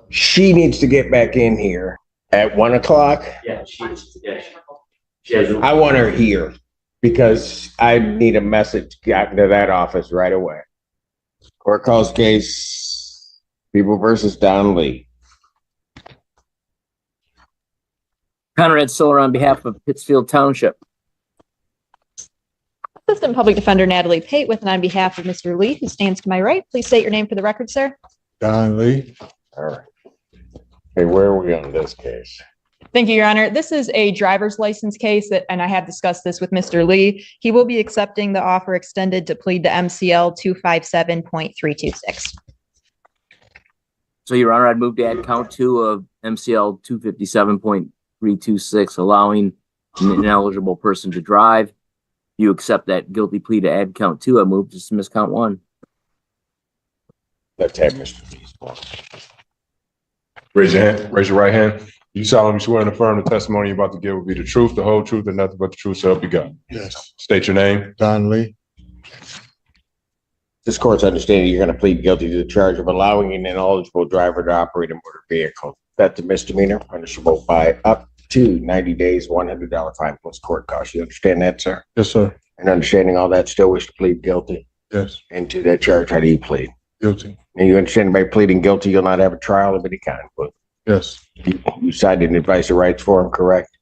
She needs to get back in here at 1 o'clock. Yeah, she has. I want her here because I need a message gotten to that office right away. Court calls case People versus Don Lee. Conrad Solar on behalf of Pittsfield Township. Assistant Public Defender Natalie Pate with and on behalf of Mr. Lee, who stands to my right. Please state your name for the record, sir. Don Lee. All right. Hey, where are we on this case? Thank you, Your Honor. This is a driver's license case and I have discussed this with Mr. Lee. He will be accepting the offer extended to plead to MCL 257.326. So, Your Honor, I'd move to add count 2 of MCL 257.326, allowing an ineligible person to drive. You accept that guilty plea to add count 2. I move to dismiss count 1. Let's have Mr. Lee's one. Raise your hand. Raise your right hand. You solemnly swear and affirm the testimony you're about to give will be the truth, the whole truth, and nothing but the truth, so help you God. Yes. State your name. Don Lee. This court's understanding you're going to plead guilty to the charge of allowing an ineligible driver to operate a motor vehicle. That's a misdemeanor, punishable by up to 90 days, $100 fine plus court costs. You understand that, sir? Yes, sir. And understanding all that, still wish to plead guilty? Yes. And to that charge, how do you plead? Guilty. And you understand by pleading guilty, you'll not have a trial of any kind. But Yes. you signed an advice of rights form, correct?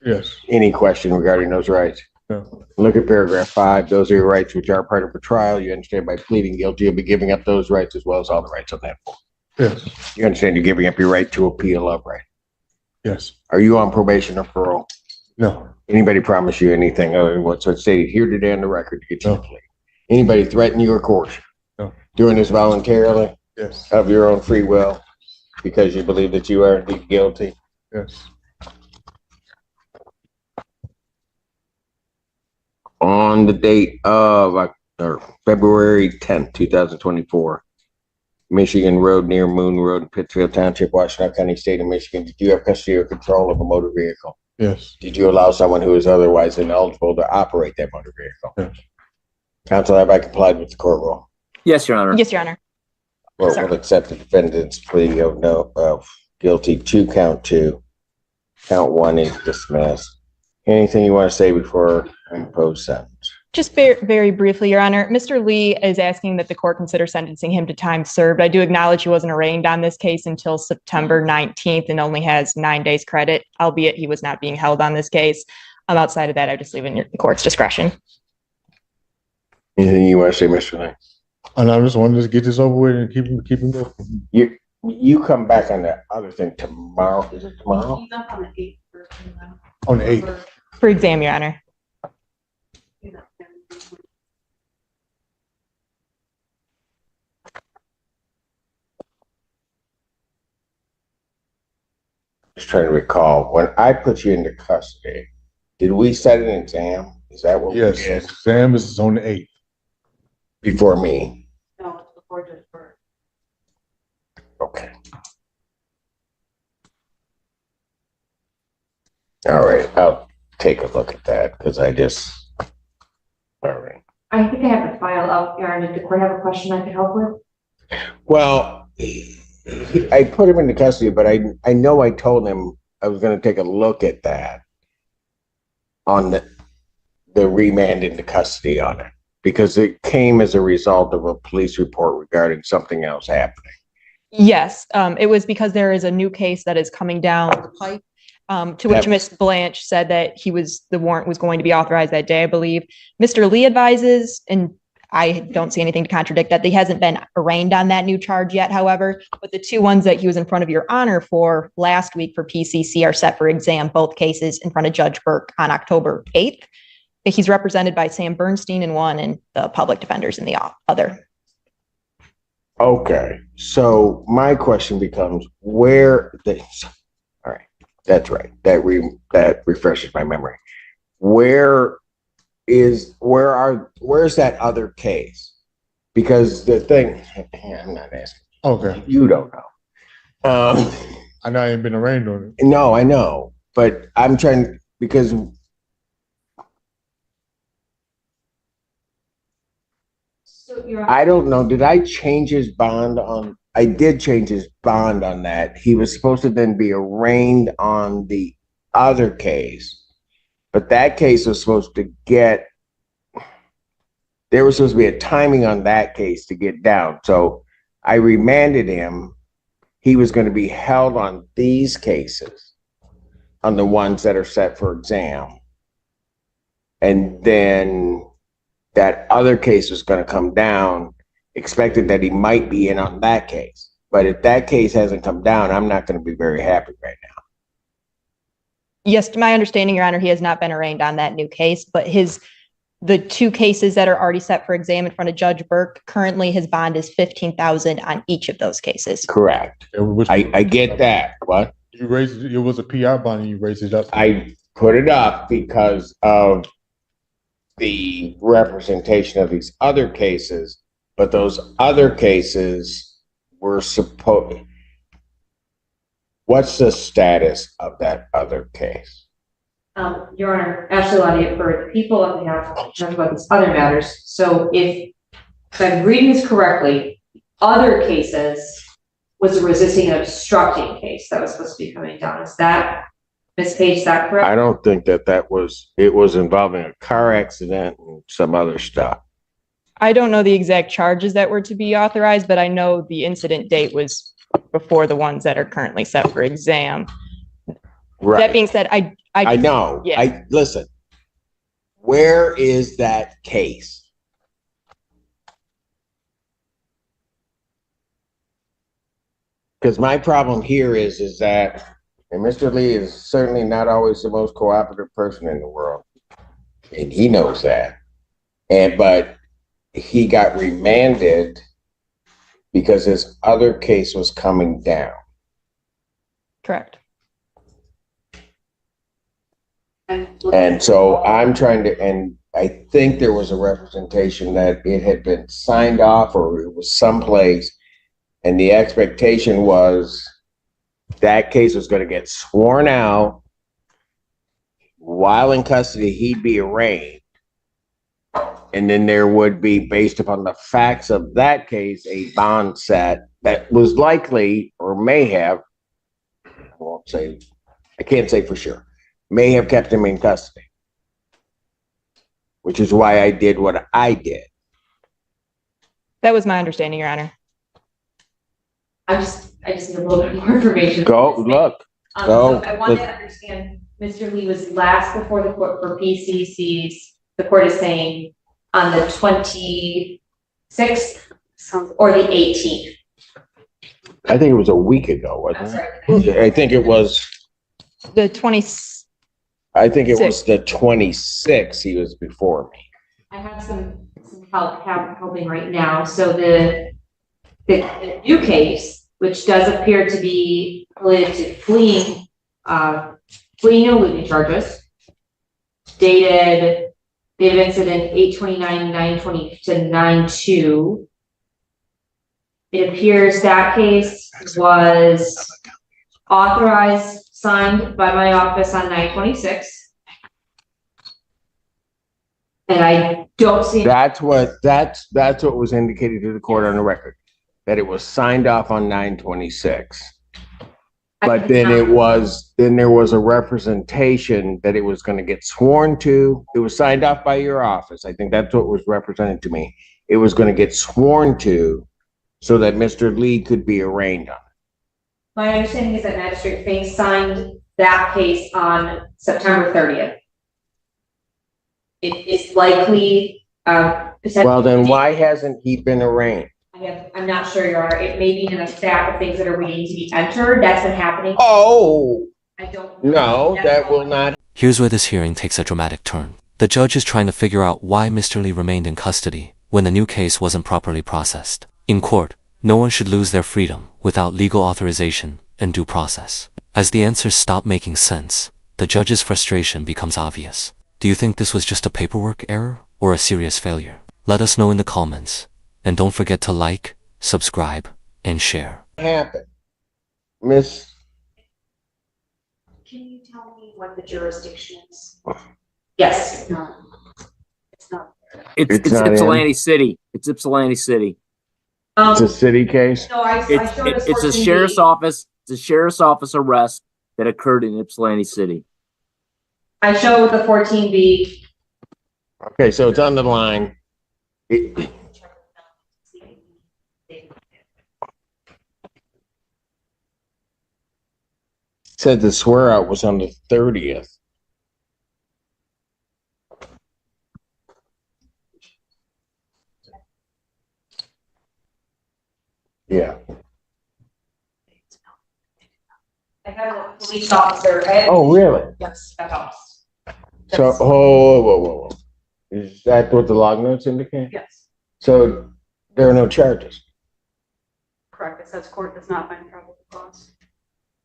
Yes. Any question regarding those rights? No. Look at paragraph 5. Those are your rights which are part of a trial. You understand by pleading guilty, you'll be giving up those rights as well as all the rights on that form. Yes. You understand you're giving up your right to appeal of right? Yes. Are you on probation or parole? No. Anybody promise you anything other than what's stated here today on the record to get you No. to plea? Anybody threaten you or coerce you? No. Doing this voluntarily Yes. of your own free will because you believe that you are indeed guilty? Yes. On the date of February 10th, 2024, Michigan Road near Moon Road in Pittsfield Township, Washington County, State of Michigan. Did you have custody or control of a motor vehicle? Yes. Did you allow someone who is otherwise ineligible to operate that motor vehicle? Yes. Counsel, have I complied with the court rule? Yes, Your Honor. Yes, Your Honor. Court Sir. will accept the defendant's plea of guilty to count 2. Count 1 is dismissed. Anything you want to say before I impose sentence? Just very briefly, Your Honor, Mr. Lee is asking that the court consider sentencing him to time served. I do acknowledge he wasn't arraigned on this case until September 19th and only has 9 days credit, albeit he was not being held on this case. Outside of that, I just leave it in the court's discretion. Anything you want to say, Mr. Lee? And I just wanted to get this over with and keep him going. You come back on the other thing tomorrow. Is it tomorrow? He's up on the 8th. On the 8th. For exam, Your Honor. Just trying to recall, when I put you into custody, did we set an exam? Is that what Yes. we did? Exam is on the 8th. Before me? No, it's before Judge Burke. Okay. All right, I'll take a look at that because all right. I think I have the file up, Aaron. Did the court have a question I could help with? Well, I put him into custody, but I know I told him I was going to take a look at that on the remand into custody on it because it came as a result of a police report regarding something else happening. Yes, it was because there is a new case that is coming down the pipe, to which Ms. Blanche said that the warrant was going to be authorized that day, I believe. Mr. Lee advises, and I don't see anything to contradict that, he hasn't been arraigned on that new charge yet, however, but the 2 ones that he was in front of Your Honor for last week for PCC are set for exam, both cases in front of Judge Burke on October 8th. He's represented by Sam Bernstein in one and the public defenders in the other. Okay, so my question becomes all right, that's right. That refreshes my memory. Where's that other case? Because the thing, I'm not asking. Okay. You don't know. I know I ain't been arraigned on it. No, I know, but I'm trying because So Your Honor, I don't know. Did I change his bond on I did change his bond on that. He was supposed to then be arraigned on the other case, but that case was supposed to get, there was supposed to be a timing on that case to get down. So I remanded him. He was going to be held on these cases, on the ones that are set for exam. And then that other case was going to come down, expected that he might be in on that case. But if that case hasn't come down, I'm not going to be very happy right now. Yes, to my understanding, Your Honor, he has not been arraigned on that new case, but the two cases that are already set for exam in front of Judge Burke, currently his bond is $15,000 on each of those cases. Correct. I get that. What? You raised it was a PI bond and you raised it up. I put it up because of the representation of these other cases, but those other cases were supposed. What's the status of that other case? Your Honor, Ashley Lottie, for the people on behalf of talk about these other matters. So if I'm reading this correctly, other cases was a resisting and obstructing case that was supposed to be coming down. Is that, Ms. Page, is that correct? I don't think that was, it was involving a car accident and some other stuff. I don't know the exact charges that were to be authorized, but I know the incident date was before the ones that are currently set for exam. Right. That being said, I know. Yeah. Listen, where is that case? Because my problem here is that, and Mr. Lee is certainly not always the most cooperative person in the world, and he knows that. But he got remanded because his other case was coming down. Correct. And so I'm trying to, and I think there was a representation that it had been signed off or it was someplace, and the expectation was that case was going to get sworn out. While in custody, he'd be arraigned. And then there would be, based upon the facts of that case, a bond set that was likely or may have, I can't say for sure, may have kept him in custody, which is why I did what I did. That was my understanding, Your Honor. I just need a little bit more information. Go look. So I want to understand, Mr. Lee was last before the court for PCCs. The court is saying on the 26th or the 18th. I think it was a week ago, I'm wasn't sorry. it? I think it was. The 20. I think it was the 26th. He was before me. I have some help helping right now. So the new case, which does appear to be related to fleeing and eluding charges, dated incident 8/29/9/20 to 9/2. It appears that case was authorized, signed by my office on 9/26. And I don't see. That's what was indicated to the court on the record, that it was signed off on 9/26. But then there was a representation that it was going to get sworn to. It was signed off by your office. I think that's what was represented to me. It was going to get sworn to so that Mr. Lee could be arraigned on it. My understanding is that Magistrate Fink signed that case on September 30th. It is likely, Well, then why hasn't he been arraigned? I'm not sure, Your Honor. It may be in a stack of things that are waiting to be entered. That's been happening. Oh, I don't. no, that will not. Here's where this hearing takes a dramatic turn. The judge is trying to figure out why Mr. Lee remained in custody when the new case wasn't properly processed. In court, no one should lose their freedom without legal authorization and due process. As the answers stop making sense, the judge's frustration becomes obvious. Do you think this was just a paperwork error or a serious failure? Let us know in the comments. And don't forget to like, subscribe, and share. Happened, Miss. Can you tell me what the jurisdiction is? Yes. It's not. It's not. It's It's not in. Ypsilanti City. It's Ypsilanti City. It's a city case? No, I showed us It's a 14B. sheriff's office, it's a sheriff's office arrest that occurred in Ypsilanti City. I show with the 14B. Okay, so it's on the line. It said the swear out was on the 30th. Yeah. I have a police officer. Oh, really? Yes, that helps. So, whoa. Is that what the log notes indicate? Yes, So there are no charges. correct. It says court does not find probable cause.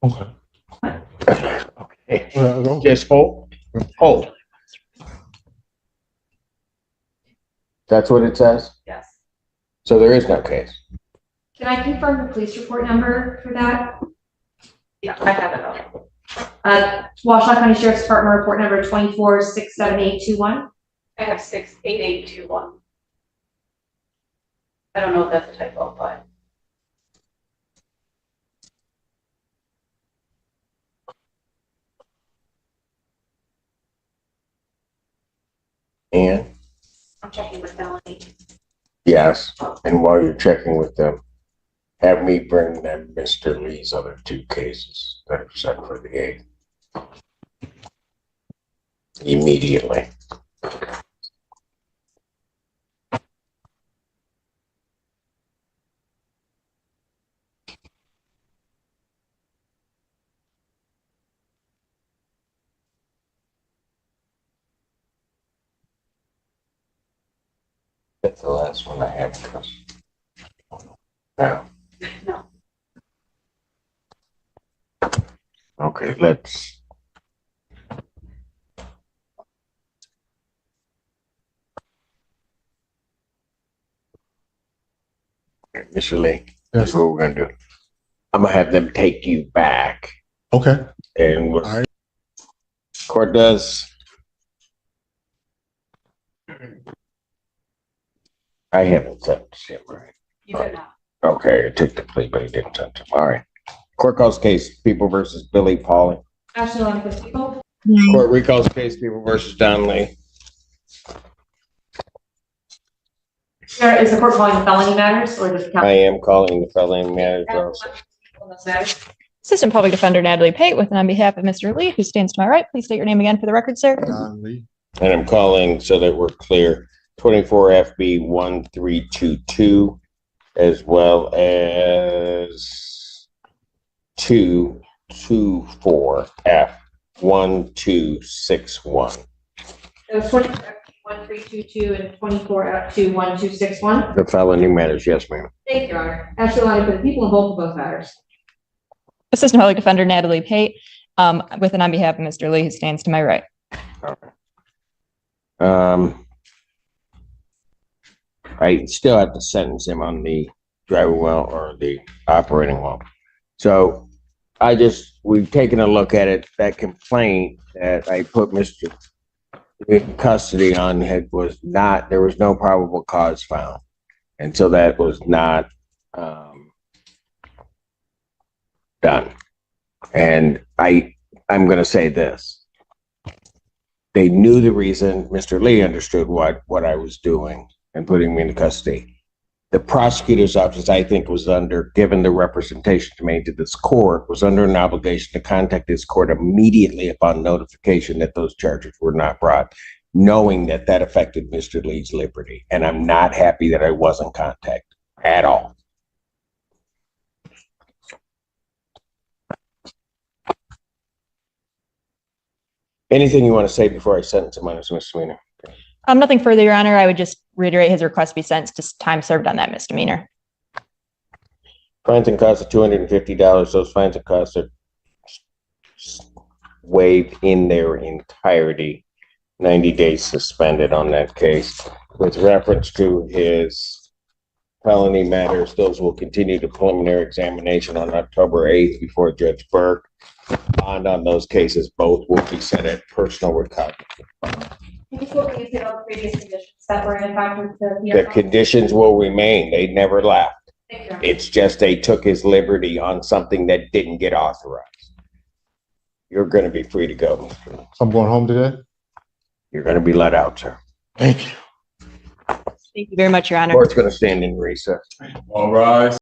Okay. Okay. Well, Just hold. Hold. That's what it says? Yes. So there is no case. Can I confirm the police report number for that? Yeah, I have it up. Washtenaw County Sheriff's Department report number 24-67821. I have 68821. I don't know if that's a typo, but. And I'm checking with felony. yes, and while you're checking with them, have me bring them Mr. Lee's other two cases that are set for the 8th. Immediately. That's the last one I have, Chris. No. No. Okay, let's. Mr. Lee, that's Yes. what we're gonna do. I'm gonna have them take you back Okay. and what All right. court does. I haven't sent him, right? You did not. Okay, I took the plea, but he didn't send him. All right. Court calls case, People versus Billy Pauly. Ashley Lonnie people. Court recalls case, People versus Don Lee. Sure, is the court calling felony matters or just? I am calling the felony matters also. Matters? Assistant Public Defender Natalie Pate with and on behalf of Mr. Lee, who stands to my right, please state your name again for the record, sir. Don Lee. And I'm calling so that we're clear, 24 FB 1322, as well as 224 F 1261. It was 1322 and 24-21261. The felony matters, yes, ma'am. Thank you, Your Honor. Ashley Lonnie for the people in both of those matters. Assistant Public Defender Natalie Pate with and on behalf of Mr. Lee, who stands to my right. I still have to sentence him on the driving well or the operating well. So we've taken a look at it. That complaint that I put Mr. in custody on there was no probable cause found. And so that was not done. And I'm going to say this. They knew the reason. Mr. Lee understood what I was doing and putting me in custody. The prosecutor's office, I think, given the representation made to this court, was under an obligation to contact this court immediately upon notification that those charges were not brought, knowing that that affected Mr. Lee's liberty. And I'm not happy that I wasn't contacted at all. Anything you want to say before I sentence him on his misdemeanor? Nothing further, Your Honor. I would just reiterate his request be sentenced to time served on that misdemeanor. Fines and costs of $250. Those fines and costs are waived in their entirety. 90 days suspended on that case. With reference to his felony matters, those will continue to preliminary examination on October 8th before Judge Burke. Bond on those cases, both will be set at personal recovery. Can you quote me about the previous conditions that were in fact with The conditions will remain. They never left. Thank you. It's just they took his liberty on something that didn't get authorized. You're gonna be free to go, Mr. Lee. I'm going home today. You're gonna be let out, sir. Thank you. Thank you very much, Your Honor. Court's gonna stand in recess. All rise.